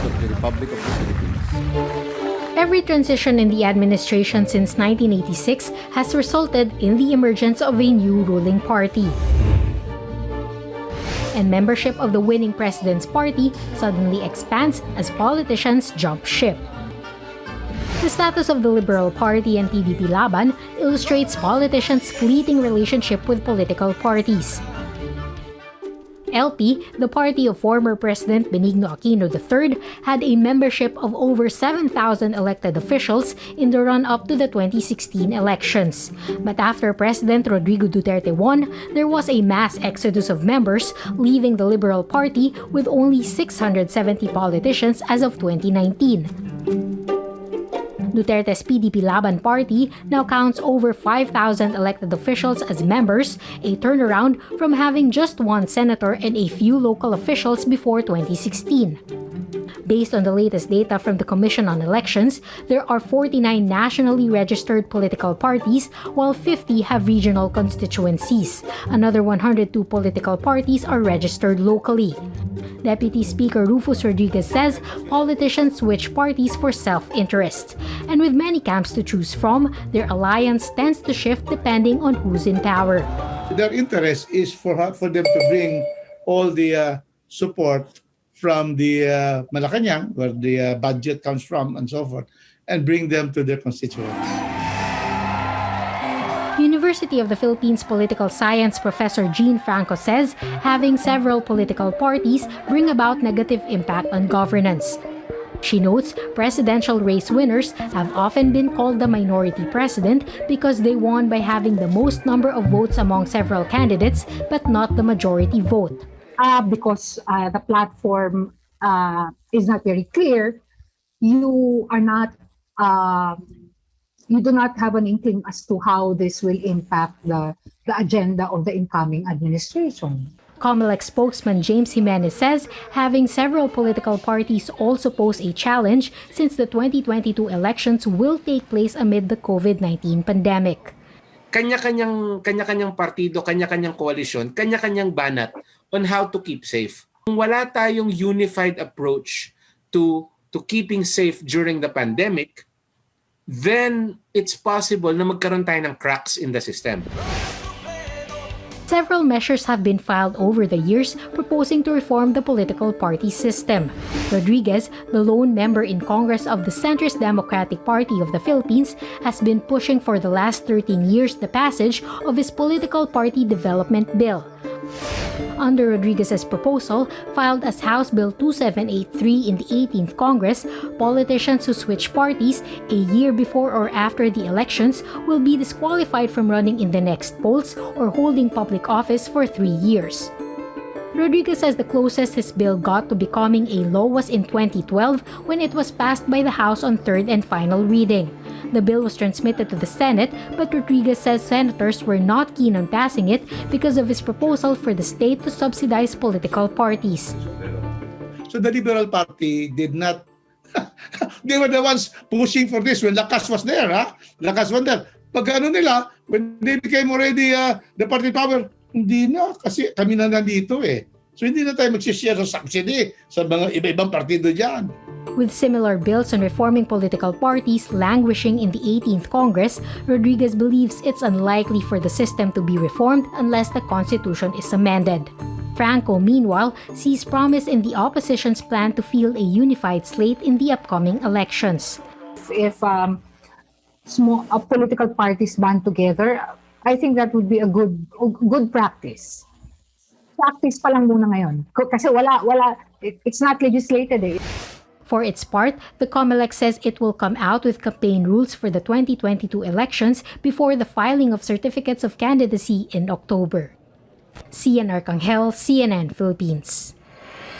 of the Republic of the Philippines. Every transition in the administration since 1986 has resulted in the emergence of a new ruling party. And membership of the winning president's party suddenly expands as politicians jump ship. The status of the Liberal Party and PDP Laban illustrates politicians' fleeting relationship with political parties. LP, the party of former President Benigno Aquino III, had a membership of over 7,000 elected officials in the run-up to the 2016 elections. But after President Rodrigo Duterte won, there was a mass exodus of members, leaving the Liberal Party with only 670 politicians as of 2019. Duterte's PDP Laban party now counts over 5,000 elected officials as members, a turnaround from having just one senator and a few local officials before 2016. Based on the latest data from the Commission on Elections, there are 49 nationally registered political parties, while 50 have regional constituencies. Another 102 political parties are registered locally. Deputy Speaker Rufus Rodriguez says politicians switch parties for self-interest. And with many camps to choose from, their alliance tends to shift depending on who's in power. Their interest is for them to bring all the support from the Malacanang, where the budget comes from, and so forth, and bring them to their constituents. University of the Philippines political science professor Jean Franco says having several political parties bring about negative impact on governance. She notes presidential race winners have often been called the minority president because they won by having the most number of votes among several candidates but not the majority vote. Because the platform is not very clear, you do not have an inkling as to how this will impact the agenda of the incoming administration. COMELEC spokesman James Jimenez says having several political parties also pose a challenge since the 2022 elections will take place amid the COVID-19 pandemic. Kanya-kanyang partido, kanya-kanyang koalisyon, kanya-kanyang banat on how to keep safe. Kung wala tayong unified approach to keeping safe during the pandemic, then it's possible na magkaroon tayo ng cracks in the system. Several measures have been filed over the years proposing to reform the political party system. Rodriguez, the lone member in Congress of the Centrist Democratic Party of the Philippines, has been pushing for the last 13 years the passage of his political party development bill. Under Rodriguez's proposal, filed as House Bill 2783 in the 18th Congress, politicians who switch parties a year before or after the elections will be disqualified from running in the next polls or holding public office for 3 years. Rodriguez says the closest his bill got to becoming a law was in 2012 when it was passed by the House on third and final reading. The bill was transmitted to the Senate, but Rodriguez says senators were not keen on passing it because of his proposal for the state to subsidize political parties. So the Liberal Party did not, they were the ones pushing for this when Lakas was there. Lakas was there. Pag ano nila, when they became already the party power, hindi na, kasi kami na nandito eh. So hindi na tayo mag-share sa subsidy sa mga iba-ibang partido dyan. With similar bills on reforming political parties languishing in the 18th Congress, Rodriguez believes it's unlikely for the system to be reformed unless the Constitution is amended. Franco, meanwhile, sees promise in the opposition's plan to field a unified slate in the upcoming elections. If political parties band together, I think that would be a good practice. Practice pa lang muna ngayon. Kasi it's not legislated eh. For its part, the COMELEC says it will come out with campaign rules for the 2022 elections before the filing of certificates of candidacy in October. Cian Arcangel, CNN Philippines.